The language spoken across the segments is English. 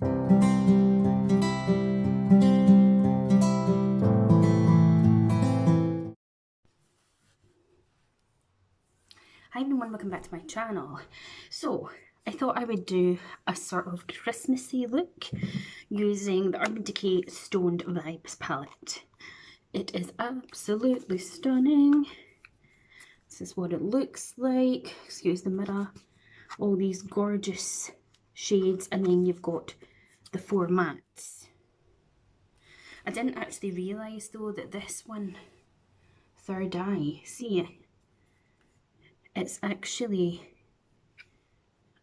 Hi everyone, welcome back to my channel. So I thought I would do a sort of Christmassy look using the Urban Decay Stoned Vibes palette. It is absolutely stunning. This is what it looks like. Excuse the mirror. All these gorgeous shades, and then you've got the 4 mattes. I didn't actually realise though that this one, Third Eye, see, it's actually,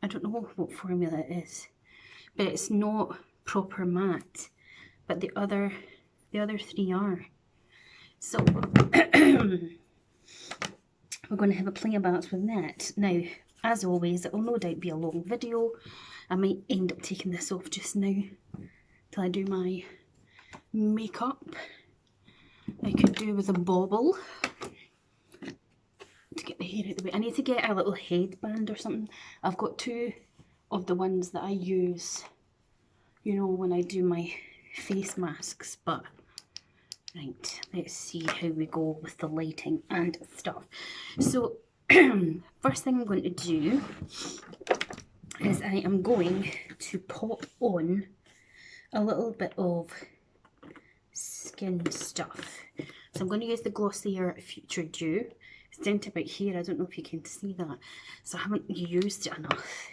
I don't know what formula it is, but it's not proper matte, but the other 3 are. So we're going to have a play about with that. Now, as always, it will no doubt be a long video. I might end up taking this off just now till I do my makeup. I could do with a bobble to get the hair out of the way. I need to get a little headband or something. I've got 2 of the ones that I use, you know, when I do my face masks, but right, let's see how we go with the lighting and stuff. So first thing I'm going to do is I am going to pop on a little bit of skin stuff. So I'm going to use the Glossier Future Dew. It's down to about here, I don't know if you can see that, so I haven't used it enough.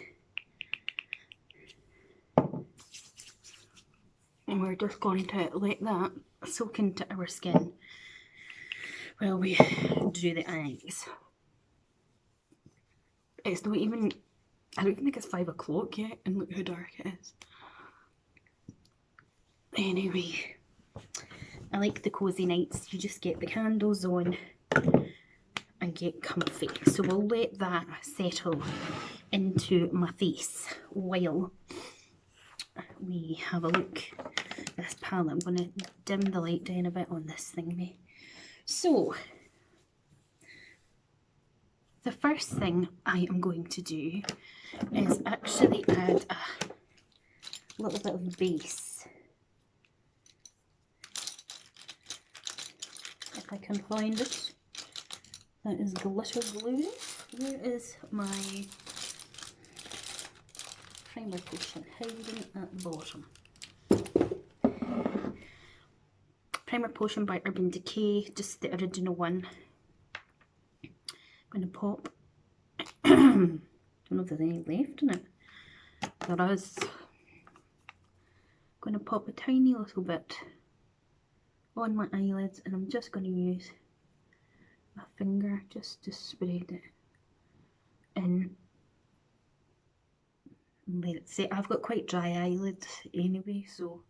And we're just going to let that soak into our skin while we do the eyes. It's not even, I don't think it's 5 o'clock yet, and look how dark it is. Anyway, I like the cozy nights. You just get the candles on and get comfy. So we'll let that settle into my face while we have a look at this palette. I'm going to dim the light down a bit on this thingy. So the first thing I am going to do is actually add a little bit of base. If I can find it. That is glitter glue. Where is my primer potion? Hiding at the bottom. Primer potion by Urban Decay, just the original one. I'm going to pop. Don't know if there's any left in it. There is. I'm going to pop a tiny little bit on my eyelids, and I'm just going to use my finger just to spread it in. And let it set. I've got quite dry eyelids anyway, so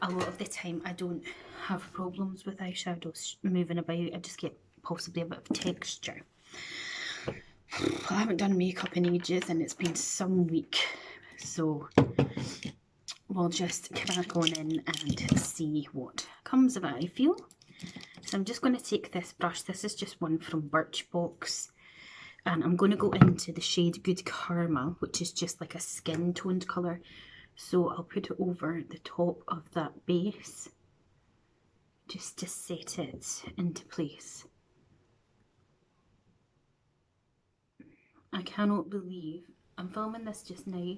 a lot of the time I don't have problems with eyeshadows moving about. I just get possibly a bit of texture. I haven't done makeup in ages and it's been some week, so we'll just crack on in and see what comes of it, I feel. So I'm just going to take this brush. This is just one from Birchbox, and I'm going to go into the shade Good Karma, which is just like a skin toned colour. So I'll put it over the top of that base just to set it into place. I cannot believe I'm filming this just now,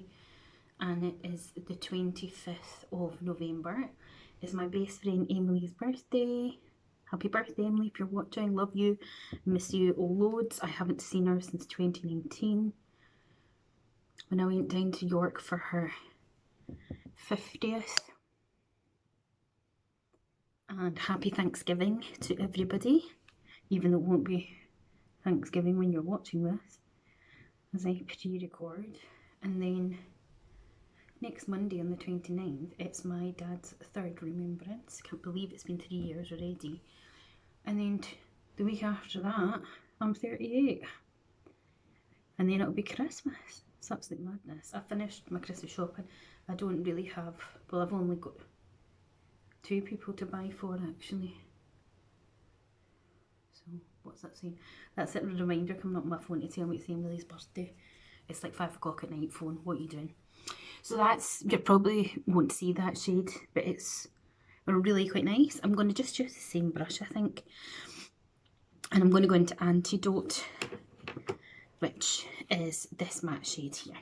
and it is the 25th of November. It's my best friend Emily's birthday. Happy birthday, Emily, if you're watching. Love you. Miss you loads. I haven't seen her since 2019 when I went down to York for her 50th. And happy Thanksgiving to everybody, even though it won't be Thanksgiving when you're watching this, as I pre-record. And then next Monday on the 29th, it's my dad's 3rd remembrance. Can't believe it's been 3 years already. And then the week after that, I'm 38. And then it'll be Christmas. It's absolute madness. I finished my Christmas shopping. I don't really have, well, I've only got 2 people to buy for, actually. So what's that saying? That's it, a reminder coming up on my phone to tell me it's Emily's birthday. It's like 5 o'clock at night, phone, what are you doing? So that's, you probably won't see that shade, but it's really quite nice. I'm going to just use the same brush, I think. And I'm going to go into Antidote, which is this matte shade here.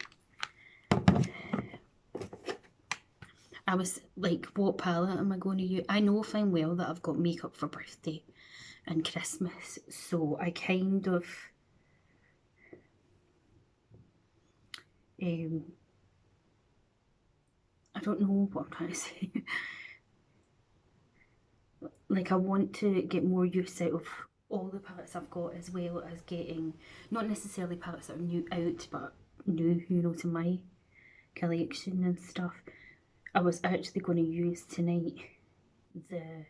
I was like, what palette am I going to use? I know fine well that I've got makeup for birthday and Christmas, so I kind of I don't know what I'm trying to say. Like, I want to get more use out of all the palettes I've got, as well as getting, not necessarily palettes that are new out, but new, you know, to my collection and stuff. I was actually going to use tonight the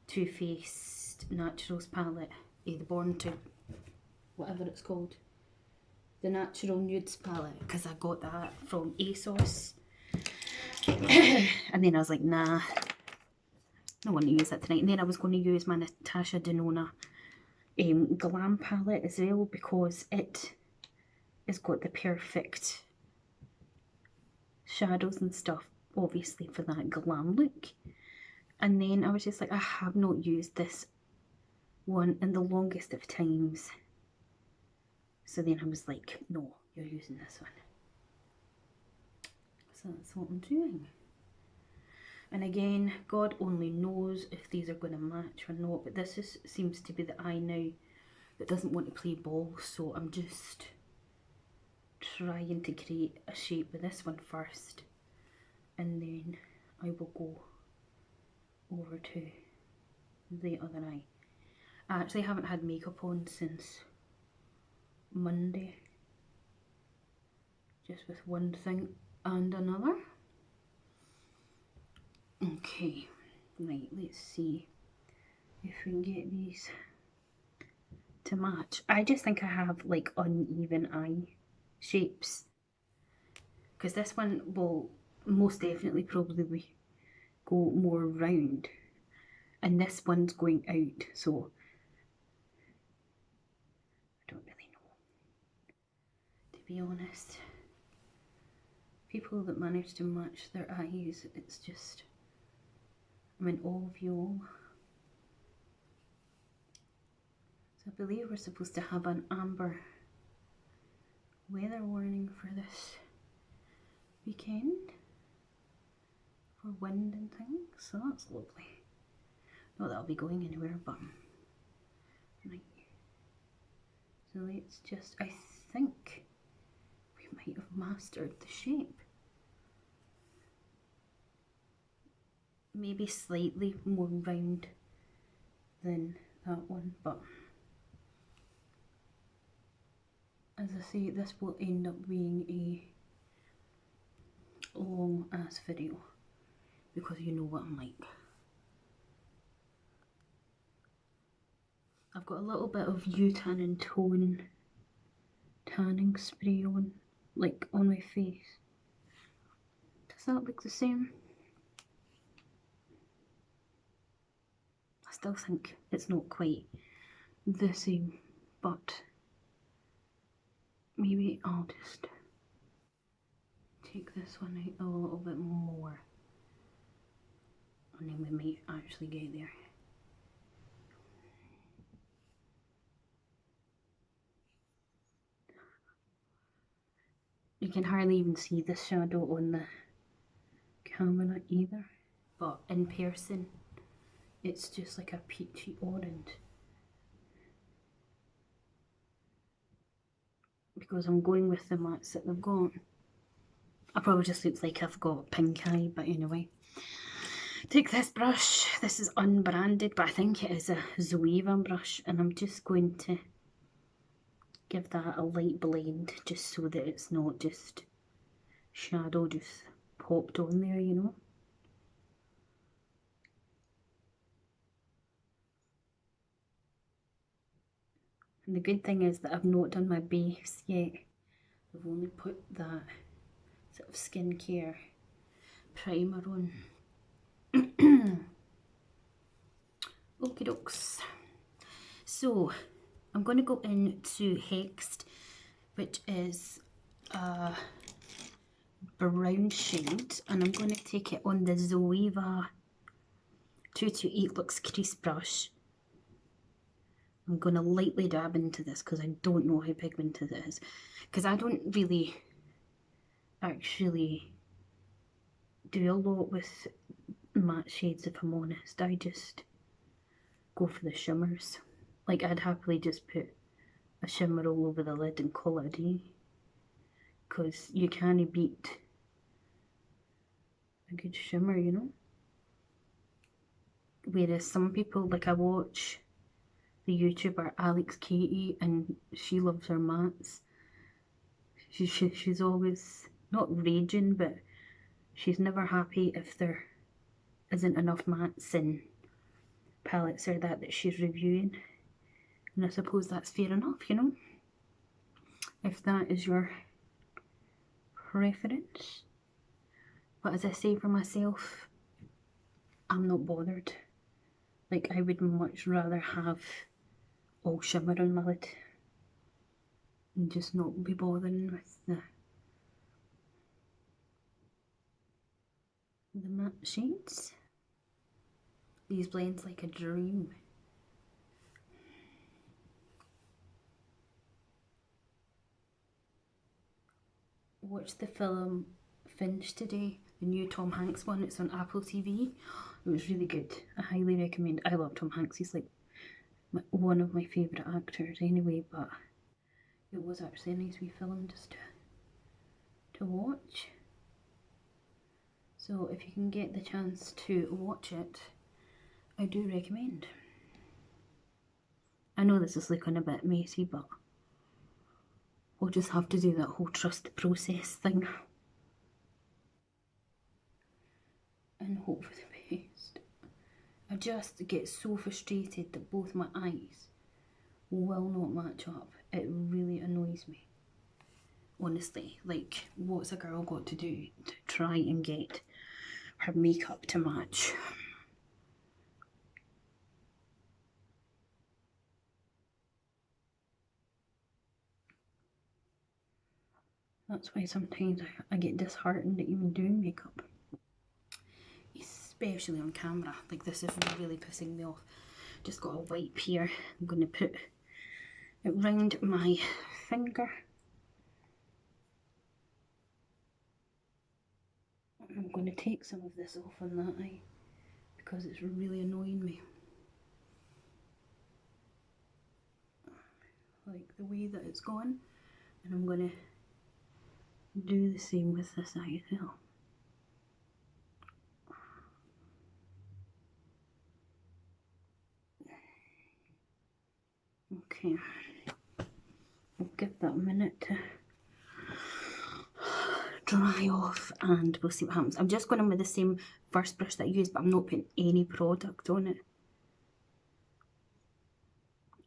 Too Faced Naturals palette, the Born to, whatever it's called, the Natural Nudes palette, because I got that from ASOS. And then I was like, nah, I want to use that tonight. And then I was going to use my Natasha Denona Glam palette as well, because it has got the perfect shadows and stuff, obviously, for that glam look. And then I was just like, I have not used this one in the longest of times. So then I was like, no, you're using this one. So that's what I'm doing. And again, God only knows if these are going to match or not, but this seems to be the eye now that doesn't want to play ball, so I'm just trying to create a shape with this one first, and then I will go over to the other eye. I actually haven't had makeup on since Monday, just with one thing and another. Okay, right, let's see if we can get these to match. I just think I have like uneven eye shapes, because this one will most definitely probably go more round, and this one's going out, so I don't really know, to be honest. People that manage to match their eyes, it's just, I'm in awe of you all. So I believe we're supposed to have an amber weather warning for this weekend, for wind and things, so that's lovely. Not that I'll be going anywhere, but right. So let's just, I think we might have mastered the shape. Maybe slightly more round than that one, but as I say, this will end up being a long ass video, because you know what I'm like. I've got a little bit of U-Tan and Tone tanning spray on, like on my face. Does that look the same? I still think it's not quite the same, but maybe I'll just take this one out a little bit more, and then we might actually get there. You can hardly even see the shadow on the camera either, but in person it's just like a peachy orange, because I'm going with the mattes that they've got. I probably just looks like I've got pink eye, but anyway. Take this brush, this is unbranded, but I think it is a Zoeva brush, and I'm just going to give that a light blend, just so that it's not just shadow just popped on there, you know. And the good thing is that I've not done my base yet. I've only put that sort of skincare primer on. Okie dokes. So I'm going to go into Hexed, which is a brown shade, and I'm going to take it on the Zoeva 228 Luxe Crease brush. I'm going to lightly dab into this because I don't know how pigmented it is, because I don't really actually do a lot with matte shades, if I'm honest. I just go for the shimmers. Like, I'd happily just put a shimmer all over the lid and call it a day, because you can't beat a good shimmer, you know. Whereas some people, like I watch the YouTuber Alex Katie, and she loves her mattes. She's always not raging, but she's never happy if there isn't enough mattes in palettes or that she's reviewing. And I suppose that's fair enough, you know, if that is your preference. But as I say for myself, I'm not bothered. Like, I would much rather have all shimmer on my lid and just not be bothering with the matte shades. These blends like a dream. Watched the film Finch today, the new Tom Hanks one. It's on Apple TV. It was really good. I highly recommend. I love Tom Hanks. He's like one of my favourite actors anyway, but it was actually a nice wee film just to watch. So if you can get the chance to watch it, I do recommend. I know this is looking a bit messy, but we'll just have to do that whole trust the process thing and hope for the best. I just get so frustrated that both my eyes will not match up. It really annoys me. Honestly, like, what's a girl got to do to try and get her makeup to match? That's why sometimes I get disheartened at even doing makeup, especially on camera. Like, this is really pissing me off. Just got a wipe here. I'm going to put it round my finger. I'm going to take some of this off on that eye because it's really annoying me. Like the way that it's gone, and I'm going to do the same with this eye as well. Okay, we'll give that a minute to dry off and we'll see what happens. I'm just going in with the same first brush that I used, but I'm not putting any product on it.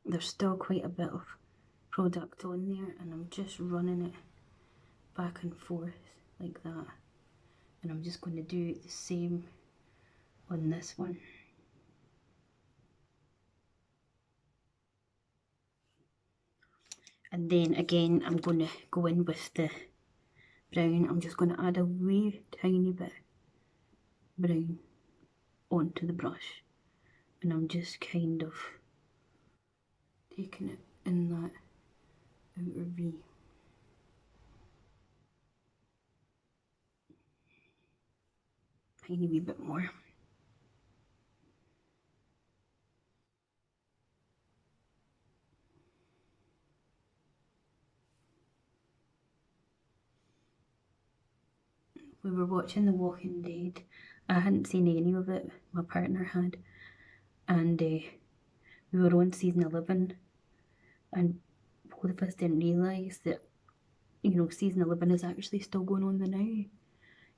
There's still quite a bit of product on there, and I'm just running it back and forth like that. And I'm just going to do the same on this one. And then again, I'm going to go in with the brown. I'm just going to add a wee tiny bit brown onto the brush. And I'm just kind of taking it in that outer V. Tiny wee bit more. We were watching The Walking Dead. I hadn't seen any of it, my partner had, and we were on season 11, and both of us didn't realise that, you know, season 11 is actually still going on the now,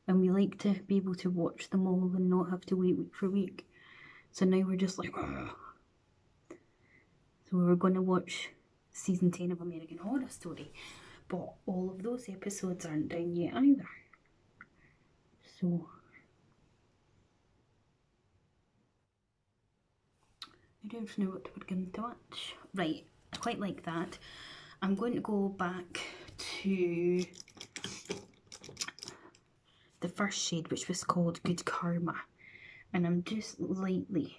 and we like to be able to watch them all and not have to wait week for week. So now we're just like, ugh. So we were going to watch season 10 of American Horror Story, but all of those episodes aren't down yet either. So I don't know what we're going to watch. Right, I quite like that. I'm going to go back to the first shade, which was called Good Karma. And I'm just lightly,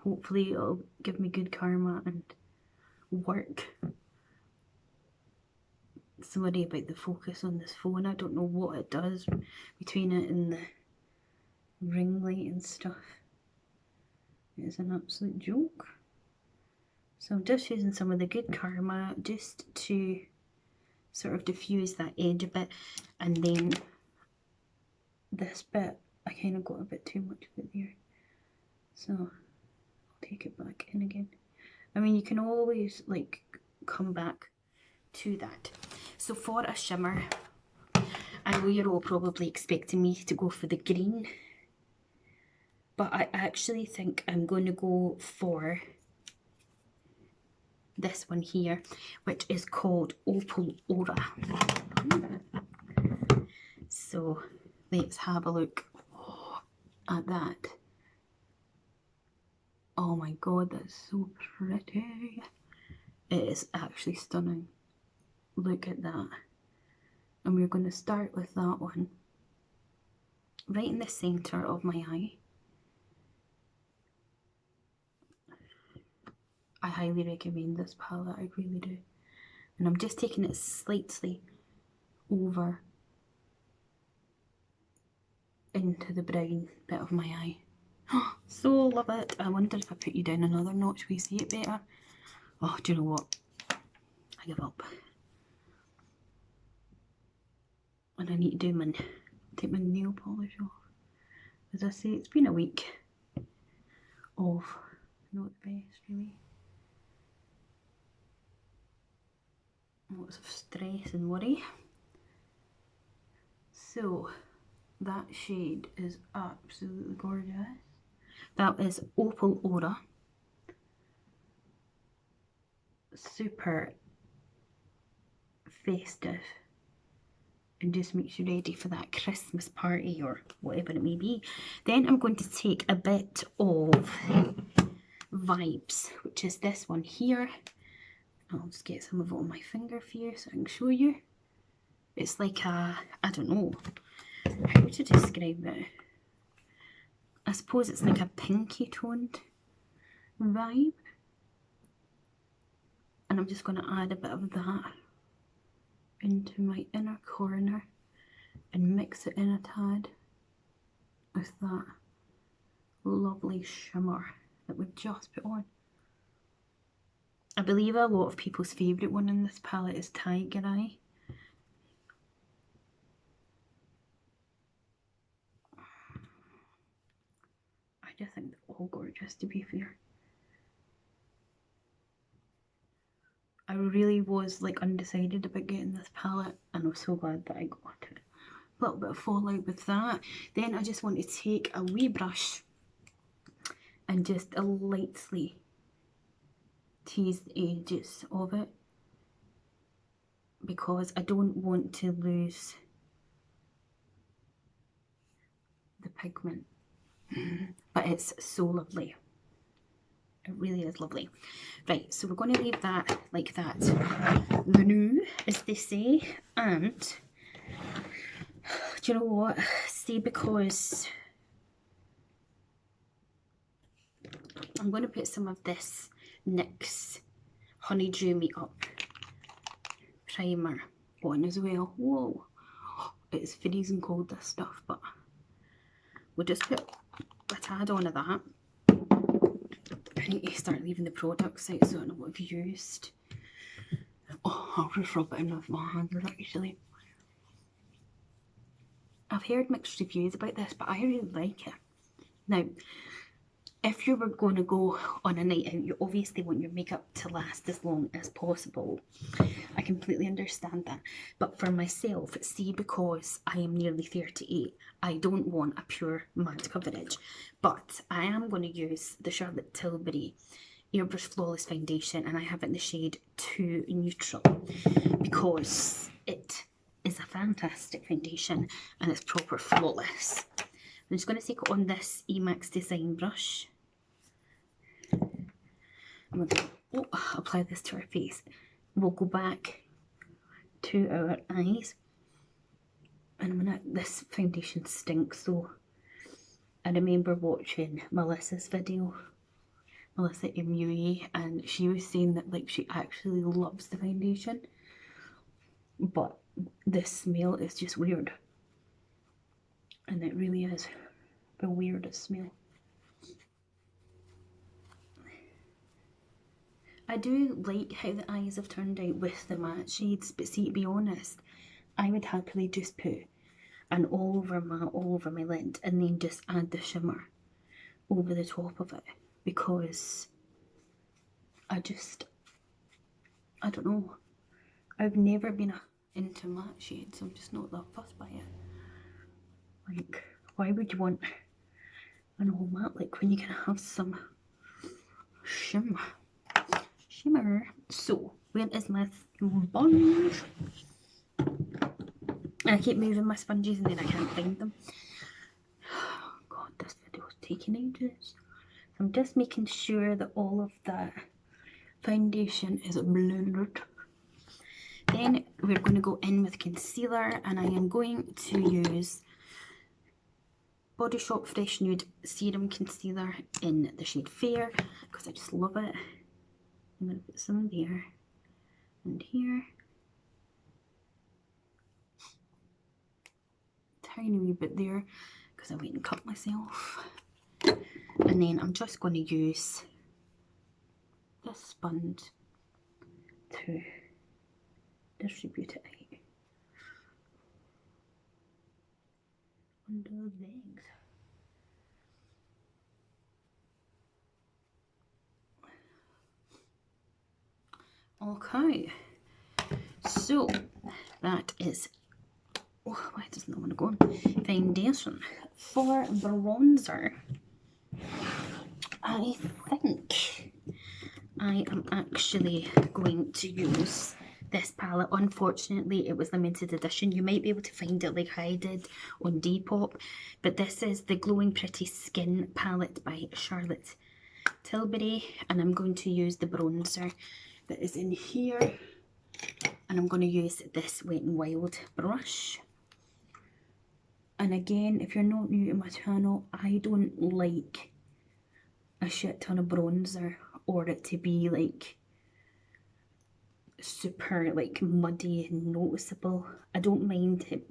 hopefully it'll give me good karma and work. Sorry about the focus on this phone. I don't know what it does between it and the ring light and stuff. It's an absolute joke. So I'm just using some of the Good Karma just to sort of diffuse that edge a bit, and then this bit, I kind of got a bit too much of it there. So I'll take it back in again. I mean, you can always like come back to that. So for a shimmer, I know you're all probably expecting me to go for the green, but I actually think I'm going to go for this one here, which is called Opal Aura. So let's have a look at that. Oh my god, that's so pretty. It is actually stunning. Look at that. And we're going to start with that one right in the centre of my eye. I highly recommend this palette, I really do. And I'm just taking it slightly over into the brown bit of my eye. So love it. I wonder if I put you down another notch, will you see it better? Oh, do you know what? I give up. And I need to take my nail polish off. As I say, it's been a week of not the best, really. Lots of stress and worry. So that shade is absolutely gorgeous. That is Opal Aura. Super festive. And just makes you ready for that Christmas party or whatever it may be. Then I'm going to take a bit of Vibes, which is this one here. I'll just get some of it on my finger for you so I can show you. It's like a, I don't know how to describe it. I suppose it's like a pinky toned vibe. And I'm just going to add a bit of that into my inner corner and mix it in a tad with that lovely shimmer that we've just put on. I believe a lot of people's favourite one in this palette is Tiger Eye. I just think they're all gorgeous, to be fair. I really was like undecided about getting this palette, and I'm so glad that I got it. A little bit of fallout with that. Then I just want to take a wee brush and just lightly tease the edges of it, because I don't want to lose the pigment. But it's so lovely. It really is lovely. Right, so we're going to leave that like that. The new, as they say. And do you know what? See, because I'm going to put some of this NYX Honey Drew Me Up primer on as well. Whoa, it's freezing cold, this stuff, but we'll just put a tad on of that. I need to start leaving the products out so I know what I've used. Oh, I'll just rub it in with my hands actually. I've heard mixed reviews about this, but I really like it. Now, if you were going to go on a night out, you obviously want your makeup to last as long as possible. I completely understand that. But for myself, see, because I am nearly 38, I don't want a pure matte coverage. But I am going to use the Charlotte Tilbury Airbrush Flawless Foundation, and I have it in the shade 2 Neutral, because it is a fantastic foundation and it's proper flawless. I'm just going to take it on this Emax Design brush. I'm going to apply this to our face. We'll go back to our eyes. And this foundation stinks though. I remember watching Melissa's video, Melissa MUA, and she was saying that like she actually loves the foundation, but this smell is just weird. And it really is the weirdest smell. I do like how the eyes have turned out with the matte shades, but see, to be honest, I would happily just put an all over my lid and then just add the shimmer over the top of it, because I don't know, I've never been into matte shades. I'm just not that fussed by it. Like, why would you want an all matte like when you can have some shimmer? So where is my sponge? And I keep moving my sponges and then I can't find them. Oh god, this video is taking ages. So I'm just making sure that all of that foundation is blended. Then we're going to go in with concealer, and I am going to use Body Shop Fresh Nude Serum Concealer in the shade Fair, because I just love it. I'm going to put some there and here. Tiny wee bit there, because I went and cut myself. And then I'm just going to use this sponge to distribute it out under the legs. Okay, so that is, oh, why does no one go on? Foundation. For bronzer, I think I am actually going to use this palette. Unfortunately, it was limited edition. You might be able to find it like I did on Depop, but this is the Glowing Pretty Skin palette by Charlotte Tilbury, and I'm going to use the bronzer that is in here, and I'm going to use this Wet n Wild brush. And again, if you're not new to my channel, I don't like a shit ton of bronzer or it to be like super like muddy and noticeable. I don't mind it,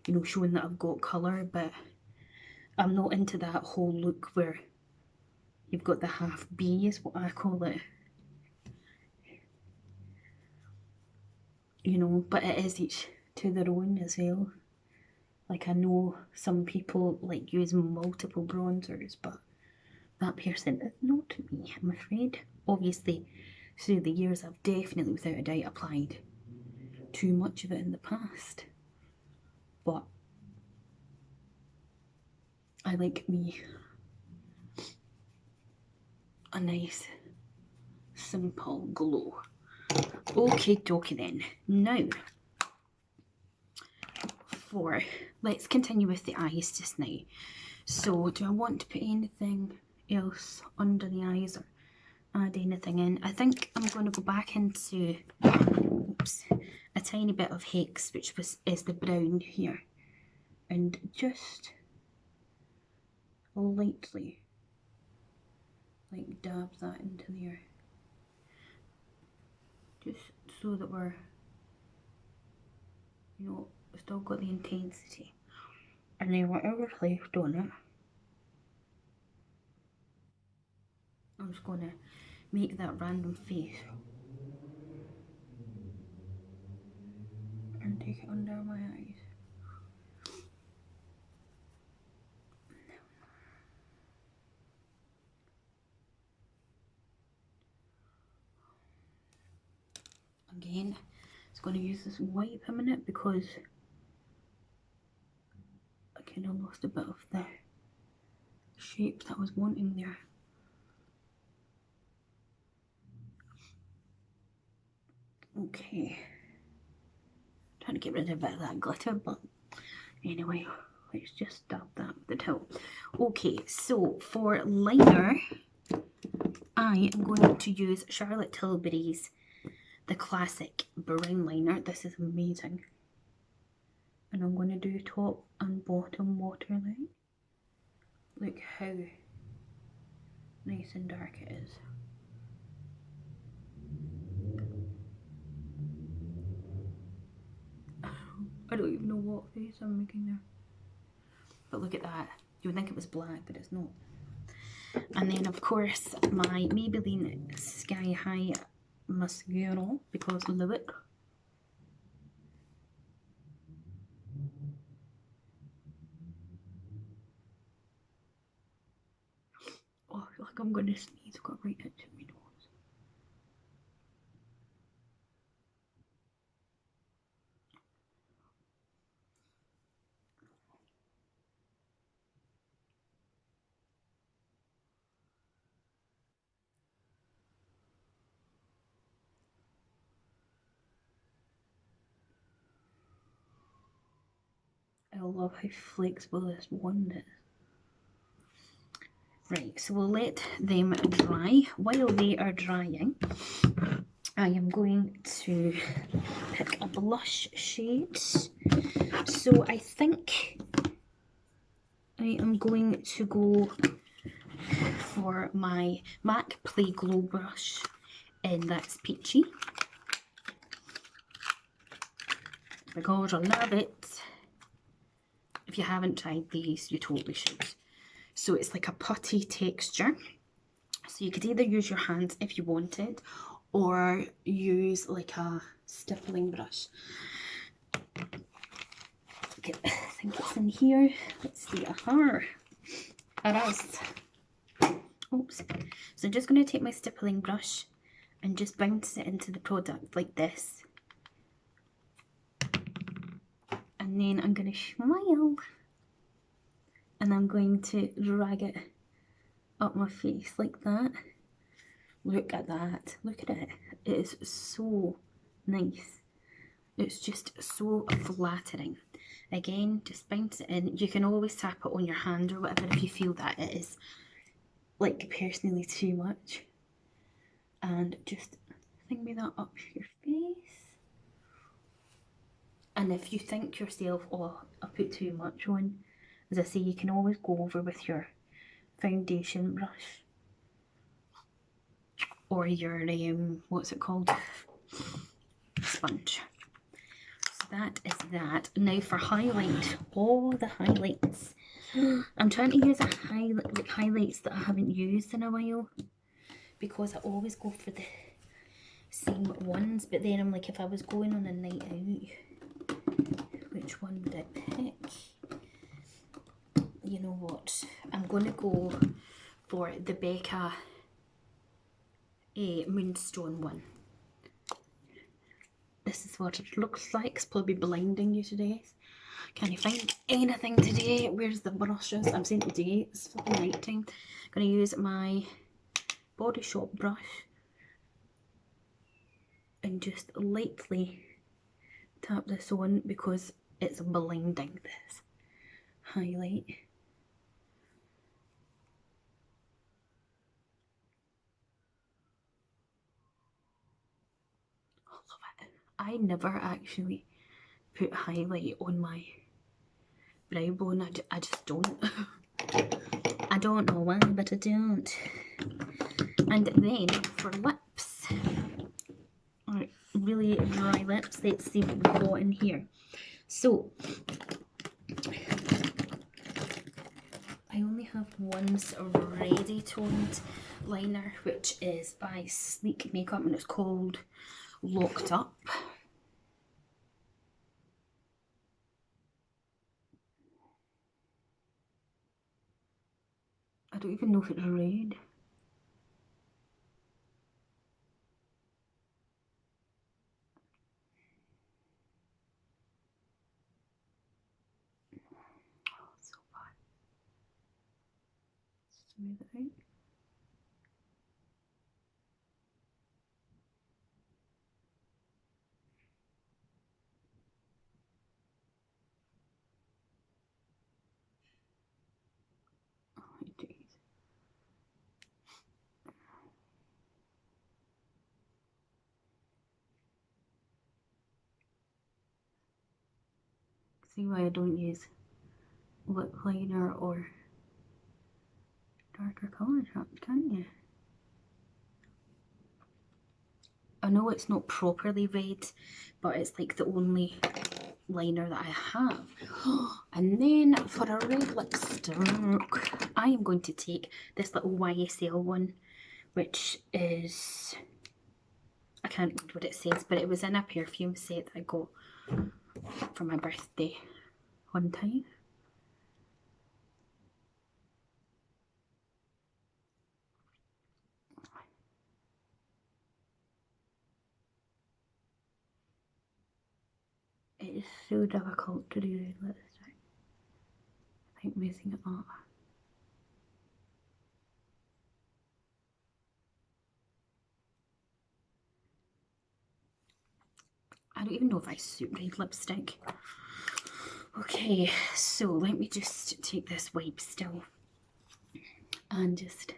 you know, showing that I've got colour, but I'm not into that whole look where you've got the half B, is what I call it. You know, but it is each to their own as well. Like, I know some people like use multiple bronzers, but that person is not me, I'm afraid. Obviously, through the years, I've definitely, without a doubt, applied too much of it in the past. But I like me a nice, simple glow. Okie dokie then. Now, let's continue with the eyes just now. So, do I want to put anything else under the eyes or add anything in? I think I'm going to go back into a tiny bit of Hex, which is the brown here, and just lightly like dab that into there, just so that we're, you know, still got the intensity. And then whatever's left on it, I'm just going to make that random face and take it under my eyes. Again, it's going to use this white a minute because I kind of lost a bit of the shape that I was wanting there. Okay, trying to get rid of a bit of that glitter, but anyway, let's just dab that with the towel. Okay, so for liner, I am going to use Charlotte Tilbury's The Classic Brown Liner. This is amazing. And I'm going to do top and bottom waterline. Look how nice and dark it is. I don't even know what face I'm making there. But look at that. You would think it was black, but it's not. And then of course my Maybelline Sky High mascara, because look. Oh, I feel like I'm going to sneeze. I've got a right itch in my nose. I love how flexible this wand is. Right, so we'll let them dry. While they are drying, I am going to pick a blush shade. So I think I am going to go for my MAC Play Glow brush, and that's peachy. Because I love it. If you haven't tried these, you totally should. So it's like a putty texture. So you could either use your hands if you wanted, or use like a stippling brush. Okay, I think it's in here. Let's see. Aha! It is. Oops. So I'm just going to take my stippling brush and just bounce it into the product like this. And then I'm going to smile. And I'm going to drag it up my face like that. Look at that. Look at it. It is so nice. It's just so flattering. Again, just bounce it in. You can always tap it on your hand or whatever if you feel that it is, like, personally too much. And just thingy that up your face. And if you think yourself, oh, I put too much on, as I say, you can always go over with your foundation brush. Or your, what's it called? Sponge. So that is that. Now for highlight, all the highlights. I'm trying to use highlights that I haven't used in a while, because I always go for the same ones, but then I'm like, if I was going on a night out, which one would I pick? You know what? I'm going to go for the Becca Moonstone one. This is what it looks like. It's probably blinding you today. Can you find anything today? Where's the brushes? I'm saying today, it's fucking night time. I'm going to use my Body Shop brush and just lightly tap this on, because it's blinding, this highlight. I love it. I never actually put highlight on my brow bone. I just don't. I don't know why, but I don't. And then for lips, really dry lips, let's see what we've got in here. So I only have one sort of ready toned liner, which is by Sleek Makeup, and it's called Locked Up. I don't even know if it's red. Oh, it's so bad. Smooth it out. Oh, jeez. See why I don't use lip liner or darker colours, can't you? I know it's not properly red, but it's like the only liner that I have. And then for a red lipstick, I am going to take this little YSL one, which is, I can't read what it says, but it was in a perfume set that I got for my birthday one time. It is so difficult to do red lipstick. I think messing it up. I don't even know if I suit red lipstick. Okay, so let me just take this wipe still and just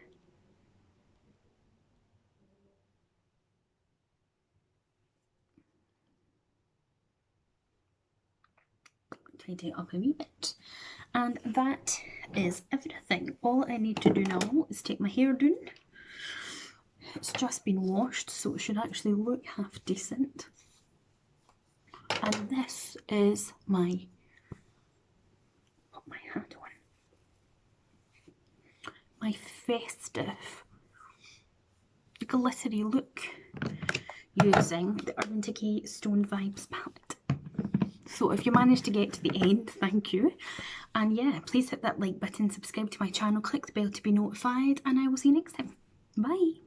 tidy it up a wee bit. And that is everything. All I need to do now is take my hair down. It's just been washed, so it should actually look half decent. And this is my, put my hat on, my Festive glittery look using the Urban Decay Stone Vibes palette. So if you managed to get to the end, thank you. And yeah, please hit that like button, subscribe to my channel, click the bell to be notified, and I will see you next time. Bye.